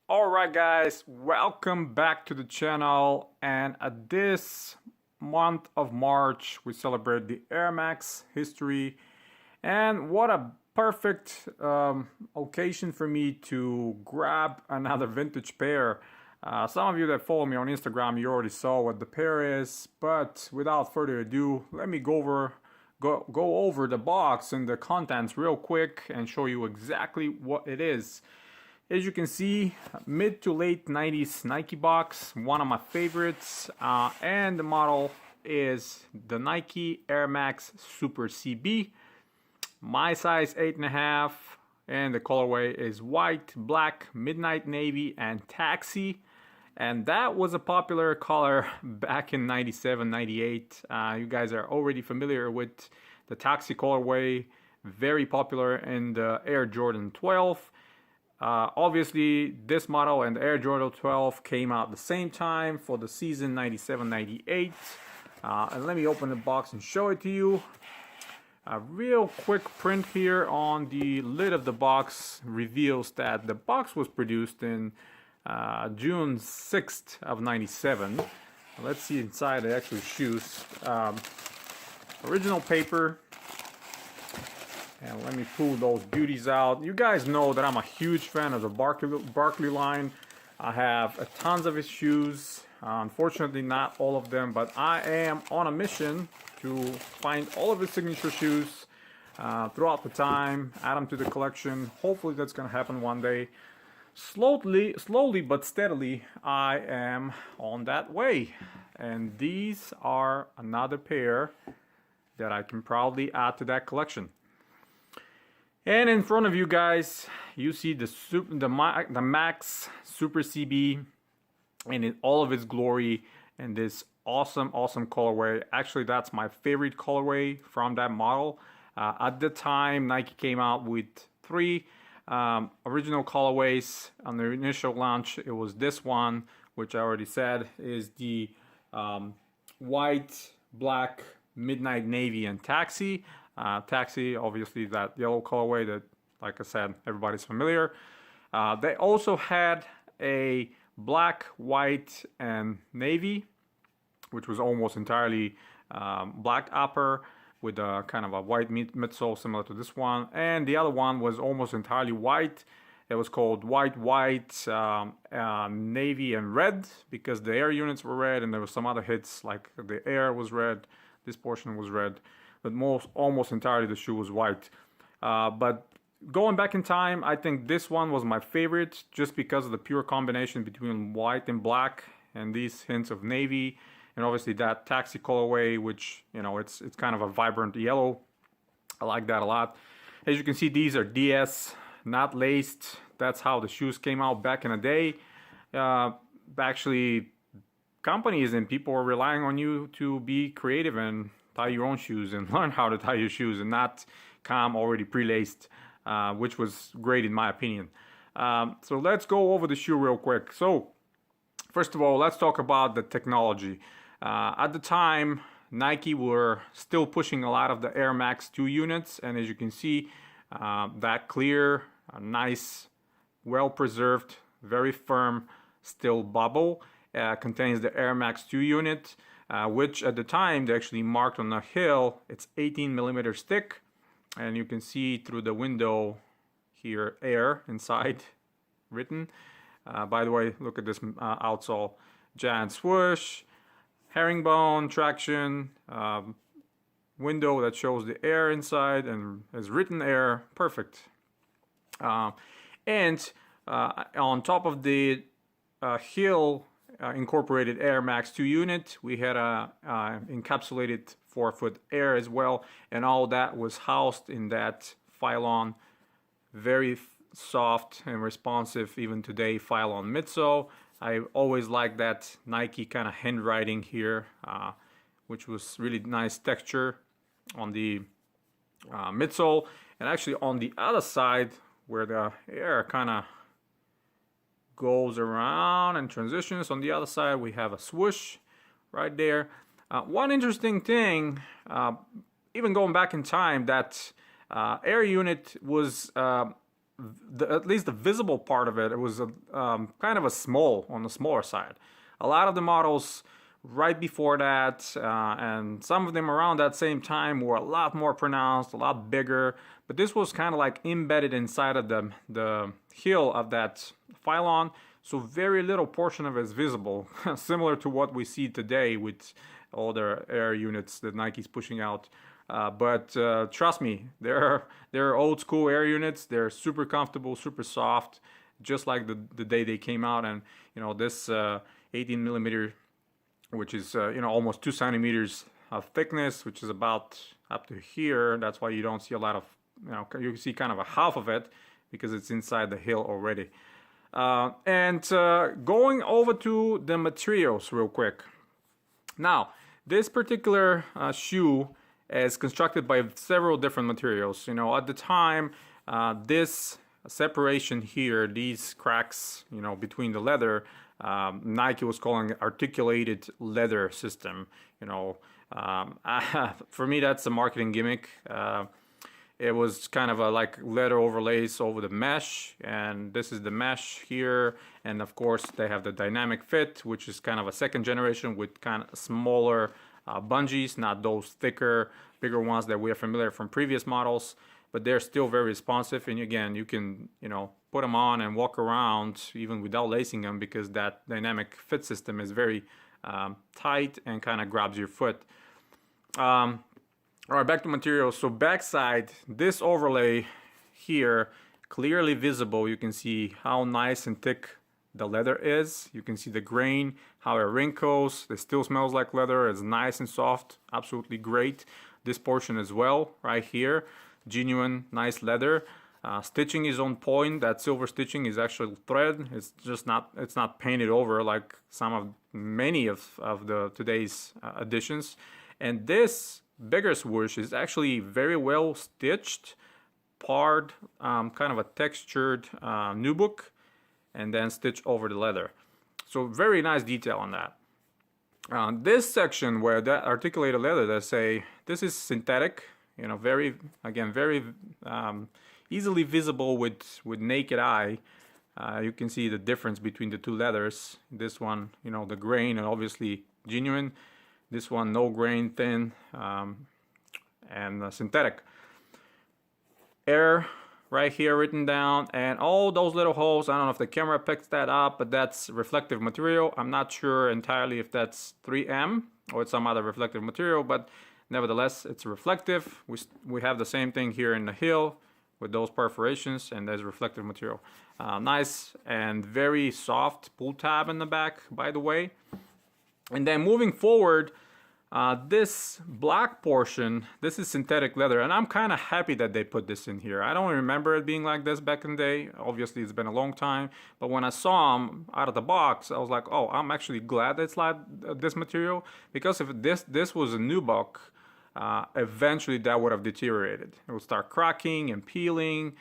Alright guys, welcome back to the channel, and at this month of March we celebrate the Air Max history, and what a perfect occasion for me to grab another vintage pair. Some of you that follow me on Instagram, you already saw what the pair is, but without further ado, let me go over the box and the contents real quick and show you exactly what it is. As you can see, mid to late 90s Nike box, one of my favorites, and the model is the Nike Air Max Super CB, my size 8.5, and the colorway is white, black, midnight navy, and taxi. And that was a popular color back in 97, 98. You guys are already familiar with the taxi colorway, very popular in the Air Jordan 12. Obviously, this model and the Air Jordan 12 came out at the same time for the season 97-98. And let me open the box and show it to you. A real quick print here on the lid of the box reveals that the box was produced in June 6th of 97. Let's see inside the actual shoes. Original paper. And let me pull those beauties out. You guys know that I'm a huge fan of the Barkley line. I have tons of his shoes. Unfortunately, not all of them, but I am on a mission to find all of his signature shoes throughout the time, add them to the collection. Hopefully that's going to happen one day. Slowly but steadily, I am on that way. And these are another pair that I can proudly add to that collection. And in front of you guys, you see the Max Super CB in all of its glory, and this awesome colorway. Actually, that's my favorite colorway from that model. At the time, Nike came out with three original colorways. On the initial launch, it was this one, which I already said is the white, black, midnight navy, and taxi. Taxi, obviously that yellow colorway that, like I said, everybody's familiar. They also had a black, white, and navy, which was almost entirely black upper with a kind of a white midsole similar to this one. And the other one was almost entirely white. It was called white, navy, and red because the air units were red, and there were some other hits like the air was red, this portion was red. But almost entirely the shoe was white. But going back in time, I think this one was my favorite just because of the pure combination between white and black and these hints of navy, and obviously that taxi colorway, which, you know, it's kind of a vibrant yellow. I like that a lot. As you can see, these are DS, not laced. That's how the shoes came out back in the day. Actually, companies and people are relying on you to be creative and tie your own shoes and learn how to tie your shoes and not come already pre-laced, which was great in my opinion. So let's go over the shoe real quick. So first of all, let's talk about the technology. At the time, Nike were still pushing a lot of the Air Max 2 units, and as you can see, that clear, nice, well-preserved, very firm steel bubble contains the Air Max 2 unit. Which at the time they actually marked on the heel. It's 18mm thick, and you can see through the window here Air inside written. By the way, look at this outsole, giant swoosh, herringbone traction, window that shows the air inside and is written Air, perfect. And on top of the heel incorporated Air Max 2 unit, we had a encapsulated forefoot Air as well, and all that was housed in that Phylon, very soft and responsive even today Phylon midsole. I always liked that Nike kind of handwriting here, which was really nice texture on the midsole. And actually on the other side where the air kind of goes around and transitions, on the other side we have a swoosh right there. One interesting thing, even going back in time, that air unit was at least the visible part of it, it was kind of on the smaller side. A lot of the models right before that, and some of them around that same time were a lot more pronounced, a lot bigger. But this was kind of like embedded inside of the heel of that Phylon, so very little portion of it is visible, similar to what we see today with all the air units that Nike's pushing out. But trust me, they're old school air units. They're super comfortable, super soft, just like the day they came out. And you know, this 18 millimeter, which is almost 2 centimeters of thickness, which is about up to here. That's why you don't see a lot of, you see kind of a half of it because it's inside the heel already. Going over to the materials real quick. Now, this particular shoe is constructed by several different materials. You know, at the time, this separation here, these cracks, between the leather, Nike was calling it articulated leather system. For me, that's a marketing gimmick. It was kind of like leather overlays over the mesh, and this is the mesh here. And of course, they have the dynamic fit, which is kind of a second generation with kind of smaller bungees, not those thicker, bigger ones that we are familiar from previous models. But they're still very responsive, and again, you can put them on and walk around even without lacing them, because that dynamic fit system is very tight and kind of grabs your foot. All right, back to materials. So backside, this overlay here, clearly visible. You can see how nice and thick the leather is. You can see the grain, how it wrinkles. It still smells like leather. It's nice and soft, absolutely great. This portion as well, right here, genuine, nice leather. Stitching is on point. That silver stitching is actual thread. It's just not, it's not painted over like many of the today's editions. And this bigger swoosh is actually very well stitched, part kind of a textured nubuck, and then stitched over the leather. So very nice detail on that. This section where that articulated leather, they say this is synthetic, very easily visible with naked eye. You can see the difference between the two leathers. This one, the grain, and obviously genuine. This one, no grain, thin, and synthetic. Air right here written down, and all those little holes, I don't know if the camera picks that up, but that's reflective material. I'm not sure entirely if that's 3M or it's some other reflective material, but nevertheless, it's reflective. We have the same thing here in the heel with those perforations, and there's reflective material. Nice and very soft pull tab in the back, by the way. And then moving forward, this black portion, this is synthetic leather, and I'm kind of happy that they put this in here. I don't remember it being like this back in the day. Obviously, it's been a long time, but when I saw them out of the box, I was like, oh, I'm actually glad it's like this material, because if this was a nubuck, eventually that would have deteriorated. It would start cracking and peeling,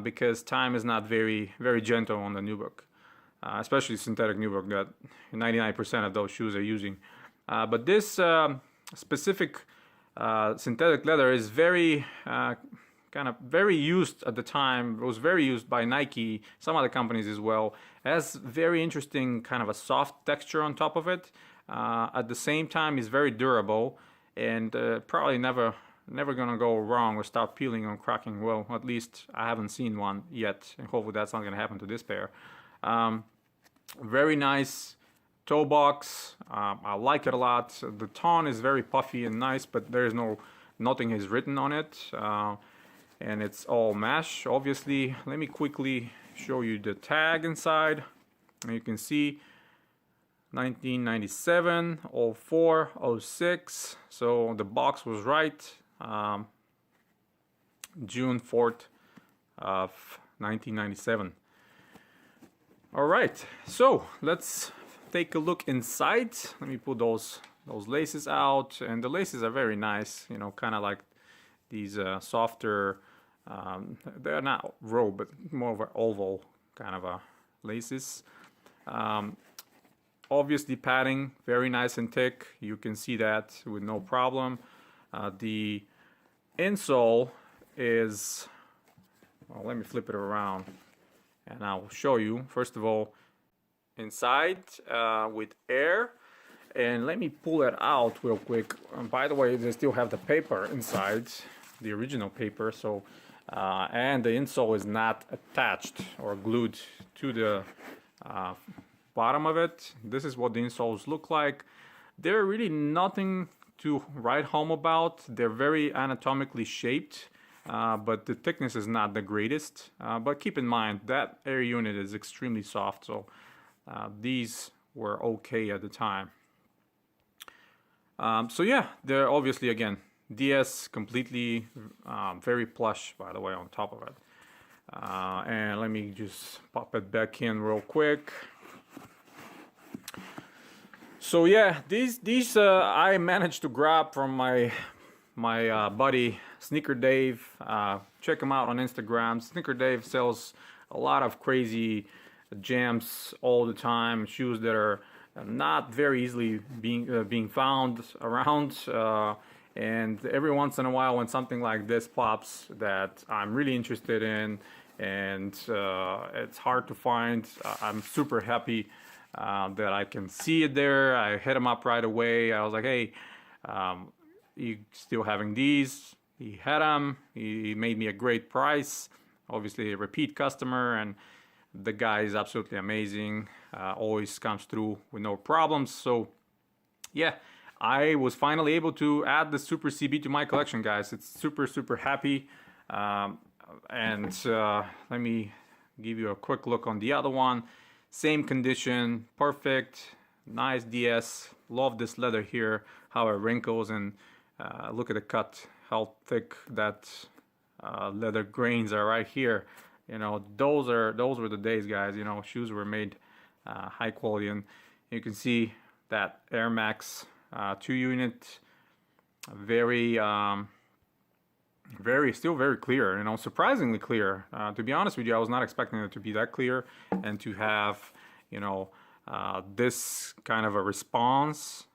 because time is not very, very gentle on the nubuck. Especially synthetic nubuck that 99% of those shoes are using. But this specific synthetic leather is very very used at the time. It was very used by Nike, some other companies as well. It has very interesting kind of a soft texture on top of it. At the same time, it's very durable, and probably never gonna go wrong or start peeling or cracking. Well, at least I haven't seen one yet, and hopefully that's not gonna happen to this pair. Very nice toe box. I like it a lot. The tone is very puffy and nice, but there is nothing is written on it, and it's all mesh. Obviously, let me quickly show you the tag inside. And you can see 1997, 04, 06. So the box was right. June 4th of 1997. All right, so let's take a look inside. Let me pull those laces out, and the laces are very nice. Kind of like these softer. They're not row, but more of an oval kind of laces. Obviously, padding very nice and thick. You can see that with no problem. The insole is Well, let me flip it around and I will show you. First of all, inside with air. And let me pull it out real quick. By the way, they still have the paper inside, the original paper. So, and the insole is not attached or glued to the bottom of it. This is what the insoles look like. They're really nothing to write home about. They're very anatomically shaped, but the thickness is not the greatest. But keep in mind that air unit is extremely soft, so these were okay at the time. So yeah, they're obviously, again, DS completely very plush, by the way, on top of it. And let me just pop it back in real quick. So yeah, these I managed to grab from my buddy Sneaker Dave. Check him out on Instagram. Sneaker Dave sells a lot of crazy jams all the time, shoes that are not very easily being found around, and every once in a while when something like this pops that I'm really interested in and it's hard to find, I'm super happy that I can see it there. I hit him up right away. I was like, hey, you still having these? He had them. He made me a great price, obviously a repeat customer, and the guy is absolutely amazing. Always comes through with no problems. So yeah, I was finally able to add the Super CB to my collection, guys. It's super happy. And let me give you a quick look on the other one. Same condition, perfect, nice DS. Love this leather here, how it wrinkles, and look at the cut, how thick that leather grains are right here. You know, those were the days, guys. You know, shoes were made high quality, and you can see that Air Max 2 unit, still very clear. You know, surprisingly clear. To be honest with you, I was not expecting it to be that clear and to have, you know, this kind of a response,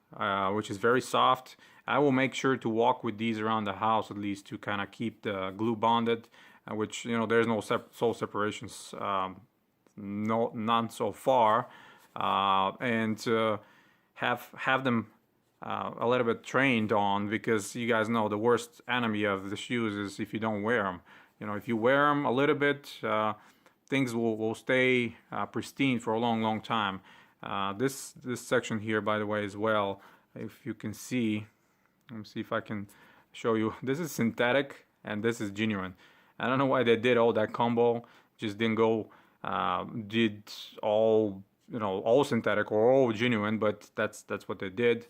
which is very soft. I will make sure to walk with these around the house at least to kind of keep the glue bonded. Which, you know, there's no sole separations, none so far, and have them a little bit trained on, because you guys know the worst enemy of the shoes is if you don't wear them. You know, if you wear them a little bit, things will stay pristine for a long time. This section here, by the way, as well, if you can see, let me see if I can show you. This is synthetic and this is genuine. I don't know why they did all that combo. Just didn't go, did all, you know, all synthetic or all genuine, but that's what they did.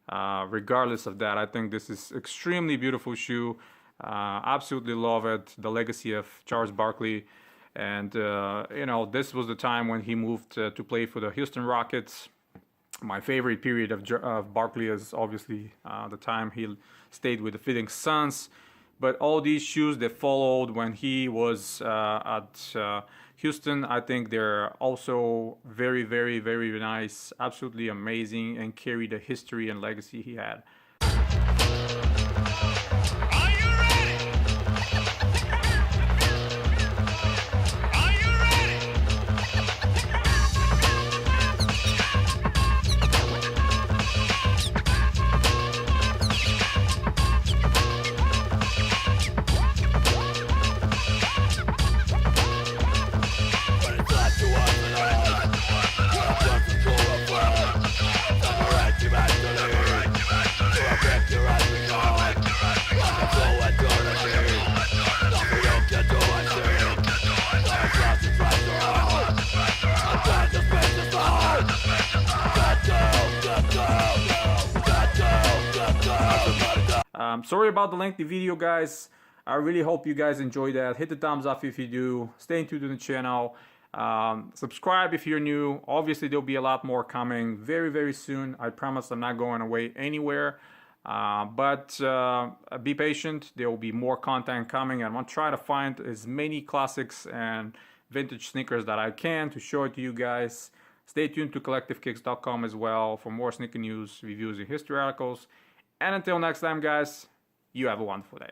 Regardless of that, I think this is extremely beautiful shoe. Absolutely love it. The legacy of Charles Barkley, and you know, this was the time when he moved to play for the Houston Rockets. My favorite period of Barkley is obviously the time he stayed with the Phoenix Suns. But all these shoes that followed when he was at Houston, I think they're also very nice, absolutely amazing, and carry the history and legacy he had. Are you ready? Are you ready? Sorry about the lengthy video, guys. I really hope you guys enjoyed that. Hit the thumbs up if you do. Stay tuned to the channel. Subscribe if you're new. Obviously, there'll be a lot more coming very soon. I promise I'm not going away anywhere. But be patient. There will be more content coming. I'm going to try to find as many classics and vintage sneakers that I can to show it to you guys. Stay tuned to collectivekicks.com as well for more sneaker news, reviews, and history articles. And until next time, guys, you have a wonderful day.